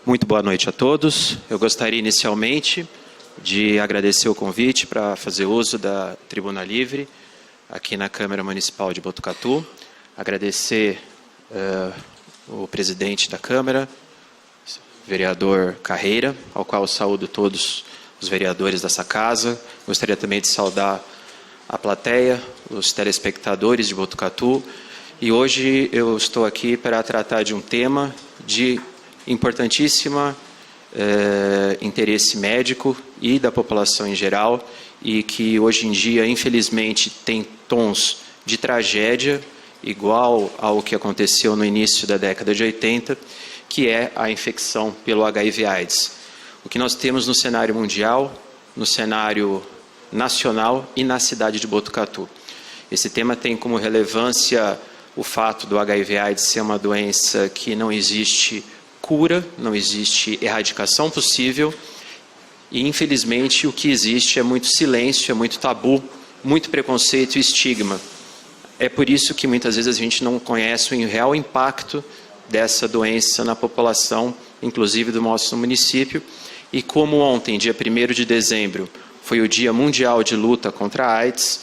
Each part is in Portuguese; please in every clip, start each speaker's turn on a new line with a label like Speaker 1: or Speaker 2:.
Speaker 1: Muito boa noite a todos. Eu gostaria inicialmente de agradecer o convite para fazer uso da Tribuna Livre aqui na Câmara Municipal de Botucatu. Agradecer o presidente da Câmara, vereador Carreira, ao qual saúdo todos os vereadores dessa casa. Gostaria também de saudar a plateia, os telespectadores de Botucatu. E hoje eu estou aqui para tratar de um tema de importantíssima interesse médico e da população em geral, e que hoje em dia, infelizmente, tem tons de tragédia, igual ao que aconteceu no início da década de 80, que é a infecção pelo HIV/AIDS. O que nós temos no cenário mundial, no cenário nacional e na cidade de Botucatu. Esse tema tem como relevância o fato do HIV/AIDS ser uma doença que não existe cura, não existe erradicação possível, e infelizmente o que existe é muito silêncio, é muito tabu, muito preconceito e estigma. É por isso que muitas vezes a gente não conhece o real impacto dessa doença na população, inclusive do nosso município. E como ontem, dia 1º de dezembro, foi o Dia Mundial de Luta contra a AIDS,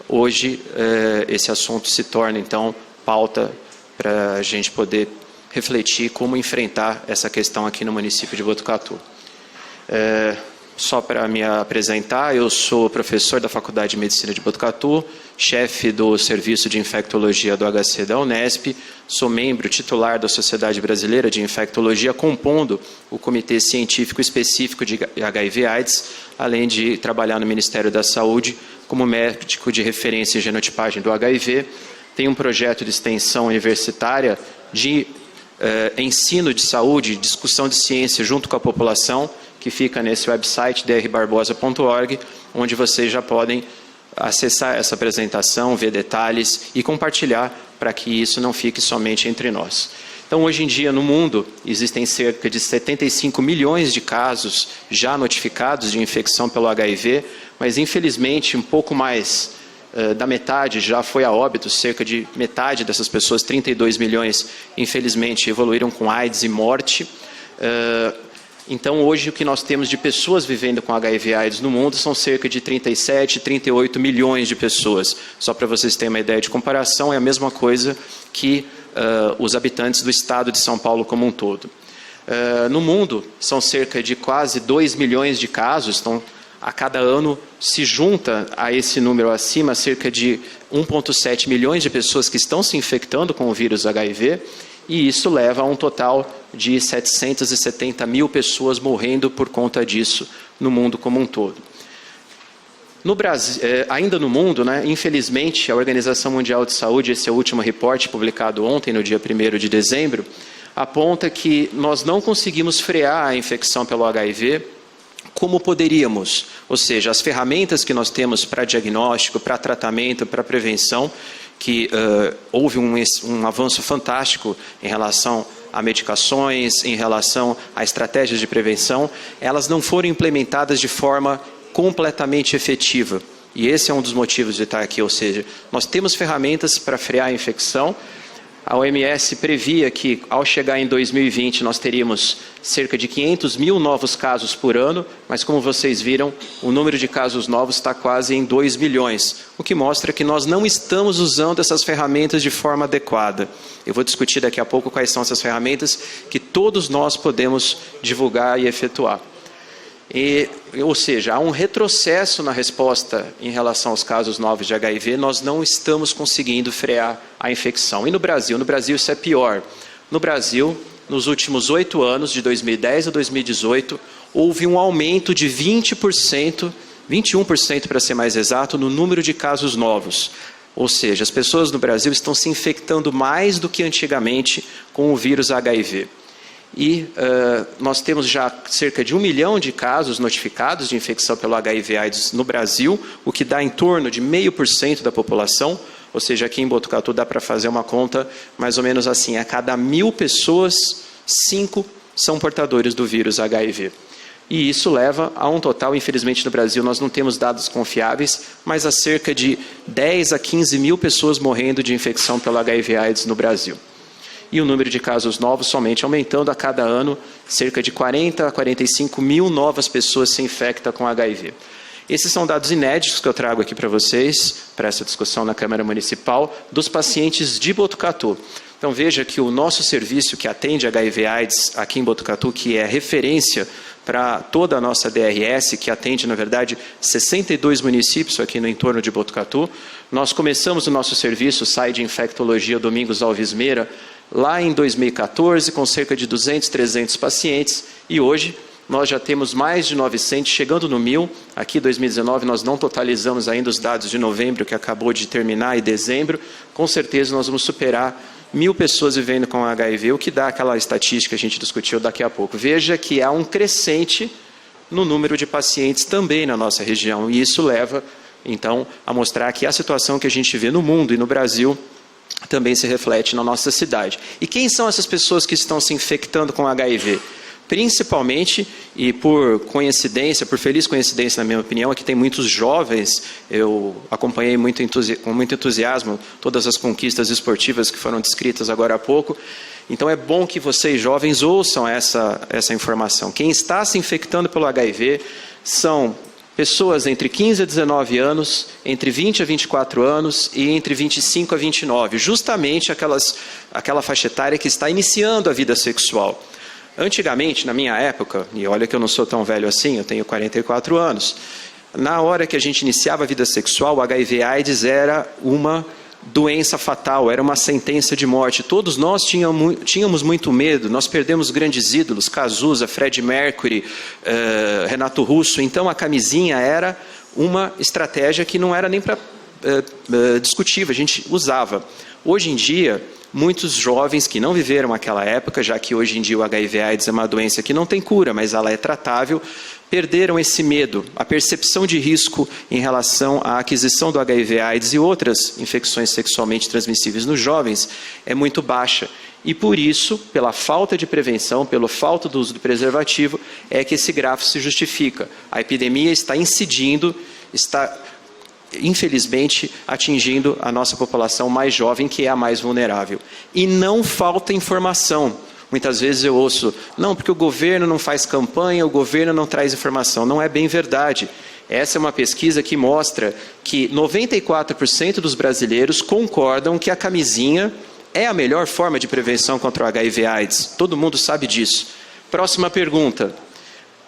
Speaker 1: hoje esse assunto se torna então pauta para a gente poder refletir como enfrentar essa questão aqui no município de Botucatu. Só para me apresentar, eu sou professor da Faculdade de Medicina de Botucatu, chefe do Serviço de Infectologia do HC da Unesp, sou membro titular da Sociedade Brasileira de Infectologia, compondo o Comitê Científico Específico de HIV/AIDS, além de trabalhar no Ministério da Saúde como médico de referência em genotipagem do HIV. Tenho um projeto de extensão universitária de ensino de saúde, discussão de ciência junto com a população, que fica nesse website drbarbosa.org, onde vocês já podem acessar essa apresentação, ver detalhes e compartilhar para que isso não fique somente entre nós. Então, hoje em dia, no mundo, existem cerca de 75 milhões de casos já notificados de infecção pelo HIV, mas, infelizmente, um pouco mais da metade já foi a óbito, cerca de metade dessas pessoas, 32 milhões, infelizmente, evoluíram com AIDS e morte. Então, hoje, o que nós temos de pessoas vivendo com HIV/AIDS no mundo são cerca de 37, 38 milhões de pessoas. Só para vocês terem uma ideia de comparação, é a mesma coisa que os habitantes do estado de São Paulo como um todo. No mundo, são cerca de quase 2 milhões de casos, então, a cada ano se junta a esse número acima cerca de 1,7 milhões de pessoas que estão se infectando com o vírus HIV, e isso leva a um total de 770 mil pessoas morrendo por conta disso no mundo como um todo. No Brasil, ainda no mundo, infelizmente, a Organização Mundial de Saúde, esse é o último reporte publicado ontem, no dia 1º de dezembro, aponta que nós não conseguimos frear a infecção pelo HIV como poderíamos, ou seja, as ferramentas que nós temos para diagnóstico, para tratamento, para prevenção, que houve um avanço fantástico em relação a medicações, em relação a estratégias de prevenção, elas não foram implementadas de forma completamente efetiva. E esse é um dos motivos de estar aqui, ou seja, nós temos ferramentas para frear a infecção. A OMS previa que, ao chegar em 2020, nós teríamos cerca de 500 mil novos casos por ano, mas como vocês viram, o número de casos novos está quase em 2 milhões, o que mostra que nós não estamos usando essas ferramentas de forma adequada. Eu vou discutir daqui a pouco quais são essas ferramentas que todos nós podemos divulgar e efetuar. Ou seja, há um retrocesso na resposta em relação aos casos novos de HIV, nós não estamos conseguindo frear a infecção. E no Brasil isso é pior. No Brasil, nos últimos 8 anos, de 2010 a 2018, houve um aumento de 20%, 21% para ser mais exato, no número de casos novos. Ou seja, as pessoas no Brasil estão se infectando mais do que antigamente com o vírus HIV. E nós temos já cerca de 1 milhão de casos notificados de infecção pelo HIV/AIDS no Brasil, o que dá em torno de 0,5% da população, ou seja, aqui em Botucatu dá para fazer uma conta mais ou menos assim, a cada 1.000 pessoas, 5 são portadores do vírus HIV. E isso leva a um total, infelizmente no Brasil nós não temos dados confiáveis, mas a cerca de 10 a 15 mil pessoas morrendo de infecção pelo HIV/AIDS no Brasil. e o número de casos novos somente aumentando a cada ano, cerca de 40 a 45 mil novas pessoas se infectam com HIV. Esses são dados inéditos que eu trago aqui para vocês, para essa discussão na Câmara Municipal, dos pacientes de Botucatu. Então veja que o nosso serviço que atende HIV/AIDS aqui em Botucatu, que é referência para toda a nossa DRS, que atende, na verdade, 62 municípios aqui no entorno de Botucatu. Nós começamos o nosso serviço, SAI de Infectologia Domingos Alves Meira, lá em 2014, com cerca de 200, 300 pacientes, e hoje nós já temos mais de 900, chegando no 1.000. Aqui em 2019 nós não totalizamos ainda os dados de novembro, que acabou de terminar, e dezembro. Com certeza nós vamos superar 1.000 pessoas vivendo com HIV, o que dá aquela estatística que a gente discutiu daqui a pouco. Veja que há um crescente no número de pacientes também na nossa região, e isso leva, então, a mostrar que a situação que a gente vê no mundo e no Brasil também se reflete na nossa cidade. E quem são essas pessoas que estão se infectando com HIV? Principalmente, e por coincidência, por feliz coincidência na minha opinião, é que tem muitos jovens. Eu acompanhei com muito entusiasmo todas as conquistas esportivas que foram descritas agora há pouco. Então é bom que vocês jovens ouçam essa informação. Quem está se infectando pelo HIV são pessoas entre 15 a 19 anos, entre 20 a 24 anos e entre 25 a 29, justamente aquela faixa etária que está iniciando a vida sexual. Antigamente, na minha época, e olha que eu não sou tão velho assim, eu tenho 44 anos, na hora que a gente iniciava a vida sexual, o HIV/AIDS era uma doença fatal, era uma sentença de morte. Todos nós tínhamos muito medo, nós perdemos grandes ídolos, Cazuza, Freddie Mercury, Renato Russo. Então a camisinha era uma estratégia que não era nem para discutível, a gente usava. Hoje em dia, muitos jovens que não viveram aquela época, já que hoje em dia o HIV/AIDS é uma doença que não tem cura, mas ela é tratável, perderam esse medo. A percepção de risco em relação à aquisição do HIV/AIDS e outras infecções sexualmente transmissíveis nos jovens é muito baixa. E por isso, pela falta de prevenção, pela falta do uso do preservativo, é que esse gráfico se justifica. A epidemia está incidindo, está infelizmente atingindo a nossa população mais jovem, que é a mais vulnerável. E não falta informação. Muitas vezes eu ouço, não, porque o governo não faz campanha, o governo não traz informação. Não é bem verdade. Essa é uma pesquisa que mostra que 94% dos brasileiros concordam que a camisinha é a melhor forma de prevenção contra o HIV/AIDS. Todo mundo sabe disso. Próxima pergunta.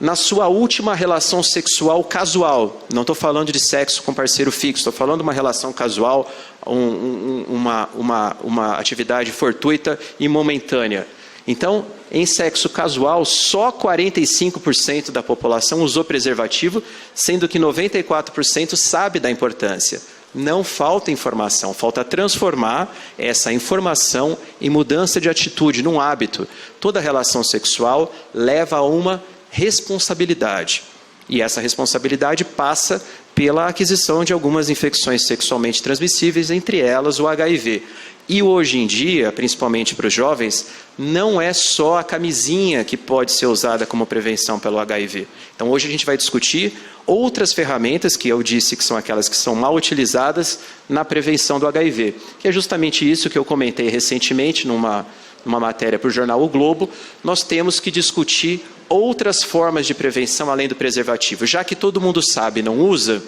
Speaker 1: Na sua última relação sexual casual, não estou falando de sexo com parceiro fixo, estou falando de uma relação casual, uma atividade fortuita e momentânea. Então, em sexo casual, só 45% da população usou preservativo, sendo que 94% sabe da importância. Não falta informação, falta transformar essa informação em mudança de atitude, num hábito. Toda relação sexual leva a uma responsabilidade. E essa responsabilidade passa pela aquisição de algumas infecções sexualmente transmissíveis, entre elas o HIV. E hoje em dia, principalmente para os jovens, não é só a camisinha que pode ser usada como prevenção pelo HIV. Então hoje a gente vai discutir outras ferramentas, que eu disse que são aquelas que são mal utilizadas na prevenção do HIV. Que é justamente isso que eu comentei recentemente numa matéria para o jornal O Globo. Nós temos que discutir outras formas de prevenção além do preservativo. Já que todo mundo sabe e não usa,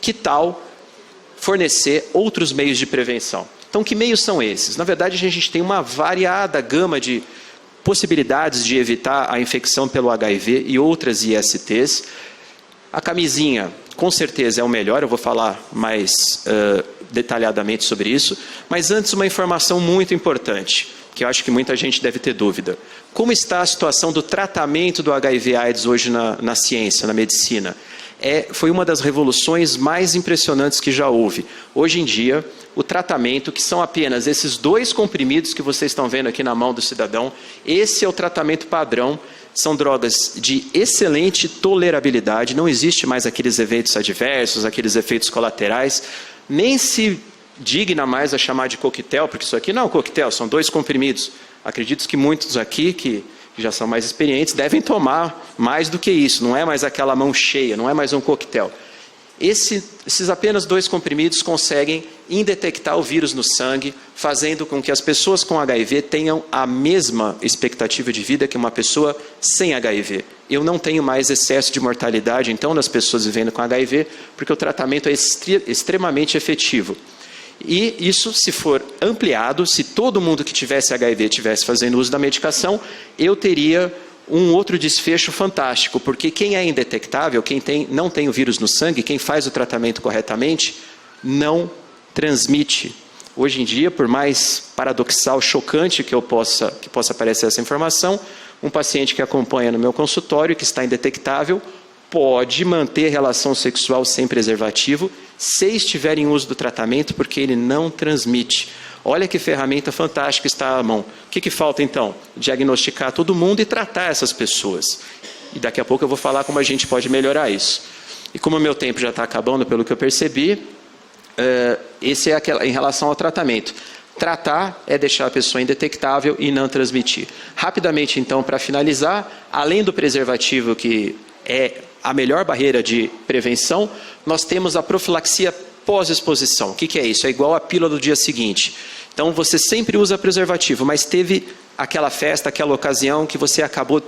Speaker 1: que tal fornecer outros meios de prevenção? Então, que meios são esses? Na verdade, a gente tem uma variada gama de possibilidades de evitar a infecção pelo HIV e outras ISTs. A camisinha, com certeza, é o melhor, eu vou falar mais detalhadamente sobre isso. Mas antes, uma informação muito importante, que eu acho que muita gente deve ter dúvida. Como está a situação do tratamento do HIV/AIDS hoje na ciência, na medicina? Foi uma das revoluções mais impressionantes que já houve. Hoje em dia, o tratamento, que são apenas esses 2 comprimidos que vocês estão vendo aqui na mão do cidadão, esse é o tratamento padrão. São drogas de excelente tolerabilidade, não existe mais aqueles eventos adversos, aqueles efeitos colaterais, nem se digna mais a chamar de coquetel, porque isso aqui não é um coquetel, são 2 comprimidos. Acredito que muitos aqui, que já são mais experientes, devem tomar mais do que isso, não é mais aquela mão cheia, não é mais um coquetel. Esses apenas 2 comprimidos conseguem indetectar o vírus no sangue, fazendo com que as pessoas com HIV tenham a mesma expectativa de vida que uma pessoa sem HIV. Eu não tenho mais excesso de mortalidade, então, nas pessoas vivendo com HIV, porque o tratamento é extremamente efetivo. E isso, se for ampliado, se todo mundo que tivesse HIV tivesse fazendo uso da medicação, eu teria um outro desfecho fantástico, porque quem é indetectável, quem não tem o vírus no sangue, quem faz o tratamento corretamente, não transmite. Hoje em dia, por mais paradoxal, chocante que possa parecer essa informação, um paciente que acompanha no meu consultório, que está indetectável, pode manter relação sexual sem preservativo, se estiver em uso do tratamento, porque ele não transmite. Olha que ferramenta fantástica está à mão. O que falta então? Diagnosticar todo mundo e tratar essas pessoas. E daqui a pouco eu vou falar como a gente pode melhorar isso. E como o meu tempo já está acabando, pelo que eu percebi, esse é em relação ao tratamento. Tratar é deixar a pessoa indetectável e não transmitir. Rapidamente então, para finalizar, além do preservativo, que é a melhor barreira de prevenção, nós temos a profilaxia pós-exposição. O que é isso? É igual a pílula do dia seguinte. Então, você sempre usa preservativo, mas teve aquela festa, aquela ocasião que você acabou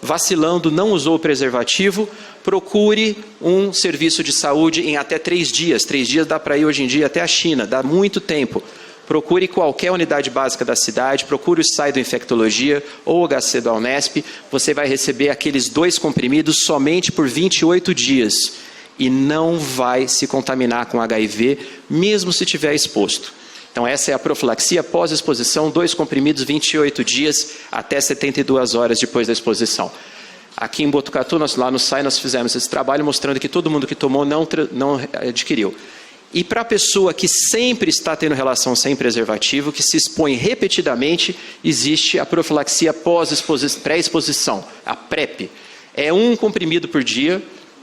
Speaker 1: vacilando, não usou o preservativo, procure um serviço de saúde em até 3 dias. 3 dias dá para ir hoje em dia até a China, dá muito tempo. Procure qualquer unidade básica da cidade, procure o site do Infectologia ou o HC da Unesp, você vai receber aqueles 2 comprimidos somente por 28 dias. E não vai se contaminar com HIV, mesmo se tiver exposto. Então essa é a profilaxia pós-exposição, 2 comprimidos, 28 dias, até 72 horas depois da exposição. Aqui em Botucatu, lá no SAI, nós fizemos esse trabalho mostrando que todo mundo que tomou não adquiriu. E para a pessoa que sempre está tendo relação sem preservativo, que se expõe repetidamente, existe a profilaxia pré-exposição, a PrEP. É 1 comprimido por dia,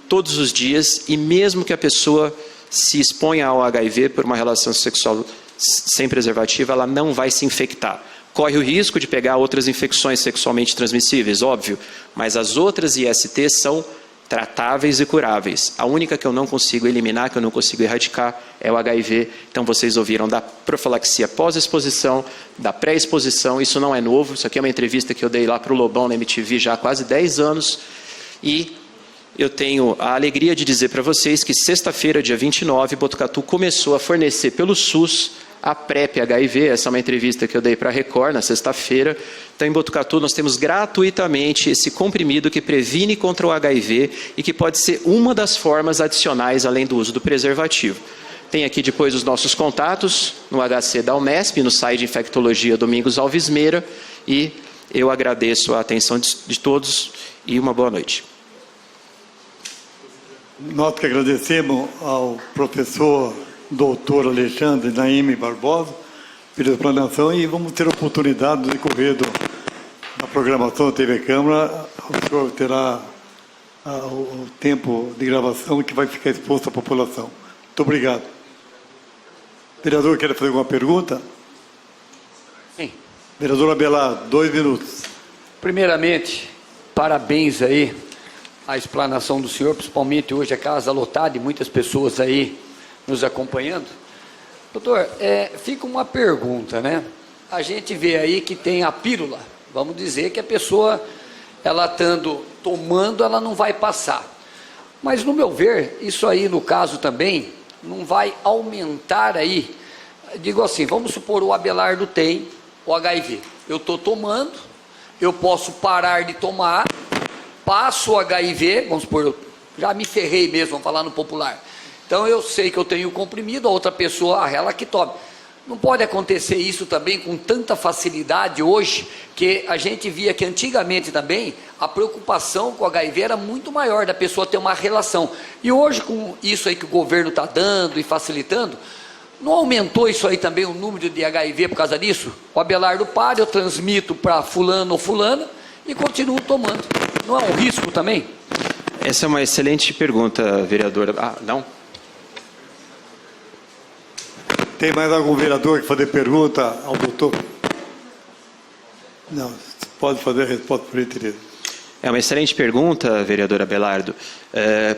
Speaker 1: todos os dias, e mesmo que a pessoa se exponha ao HIV por uma relação sexual sem preservativo, ela não vai se infectar. Corre o risco de pegar outras infecções sexualmente transmissíveis, óbvio, mas as outras ISTs são tratáveis e curáveis. A única que eu não consigo eliminar, que eu não consigo erradicar, é o HIV. Então vocês ouviram da profilaxia pós-exposição, da pré-exposição, isso não é novo, isso aqui é uma entrevista que eu dei lá para o Lobão na MTV já há quase 10 anos, e eu tenho a alegria de dizer para vocês que sexta-feira, dia 29, Botucatu começou a fornecer pelo SUS a PrEP HIV, essa é uma entrevista que eu dei para a Record na sexta-feira. Então, em Botucatu, nós temos gratuitamente esse comprimido que previne contra o HIV e que pode ser uma das formas adicionais, além do uso do preservativo. Tem aqui depois os nossos contatos no HC da Unesp, no site de Infectologia Domingos Alves Meira, e eu agradeço a atenção de todos e uma boa noite.
Speaker 2: Nós que agradecemos ao professor doutor Alexandre Naime Barbosa pela explanação, e vamos ter a oportunidade no decorrer da programação da TV Câmara, o senhor terá o tempo de gravação que vai ficar exposto à população. Muito obrigado. Vereador, quer fazer alguma pergunta?
Speaker 3: Sim.
Speaker 2: Vereador Abelardo, 2 minutos.
Speaker 3: Primeiramente, parabéns aí à explanação do senhor, principalmente hoje a casa lotada e muitas pessoas aí nos acompanhando. Doutor, fica uma pergunta, né? A gente vê aí que tem a pílula, vamos dizer que a pessoa, ela estando tomando, ela não vai passar. Mas no meu ver, isso aí no caso também, não vai aumentar aí, digo assim, vamos supor o Abelardo tem o HIV, eu estou tomando, eu posso parar de tomar, passo o HIV, vamos supor, eu já me ferrei mesmo, vamos falar no popular. Então eu sei que eu tenho o comprimido, a outra pessoa, ela que tome. Não pode acontecer isso também com tanta facilidade hoje, que a gente via que antigamente também a preocupação com o HIV era muito maior, da pessoa ter uma relação. E hoje, com isso aí que o governo está dando e facilitando, não aumentou isso aí também o número de HIV por causa disso? O Abelardo para, eu transmito para fulano ou fulana e continuo tomando. Não é um risco também?
Speaker 1: Essa é uma excelente pergunta, vereadora. Não?
Speaker 2: Tem mais algum vereador que fazer pergunta ao doutor? Não, pode fazer a resposta por gentileza.
Speaker 1: É uma excelente pergunta, vereador Abelardo,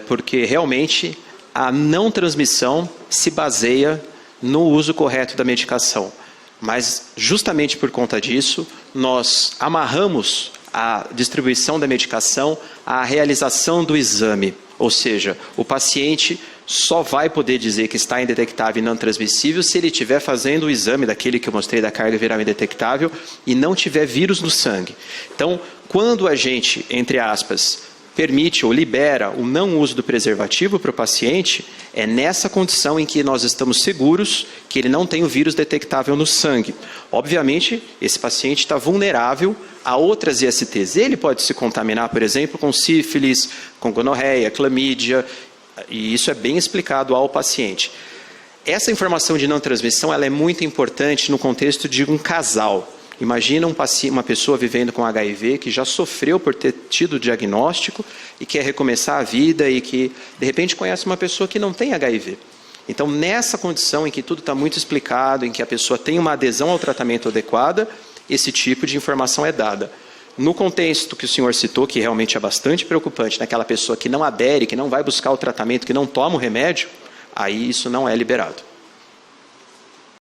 Speaker 1: porque realmente a não transmissão se baseia no uso correto da medicação. Mas, justamente por conta disso, nós amarramos a distribuição da medicação à realização do exame. Ou seja, o paciente só vai poder dizer que está indetectável e não transmissível se ele estiver fazendo o exame daquele que eu mostrei da carga viral indetectável e não tiver vírus no sangue. Então, quando a gente, entre aspas, permite ou libera o não uso do preservativo para o paciente, é nessa condição em que nós estamos seguros que ele não tem o vírus detectável no sangue. Obviamente, esse paciente está vulnerável a outras ISTs. Ele pode se contaminar, por exemplo, com sífilis, com gonorreia, clamídia, e isso é bem explicado ao paciente. Essa informação de não transmissão ela é muito importante no contexto de um casal. Imagina uma pessoa vivendo com HIV que já sofreu por ter tido o diagnóstico e quer recomeçar a vida e que, de repente, conhece uma pessoa que não tem HIV. Então, nessa condição em que tudo está muito explicado, em que a pessoa tem uma adesão ao tratamento adequada, esse tipo de informação é dada. No contexto que o senhor citou, que realmente é bastante preocupante, naquela pessoa que não adere, que não vai buscar o tratamento, que não toma o remédio, aí isso não é liberado.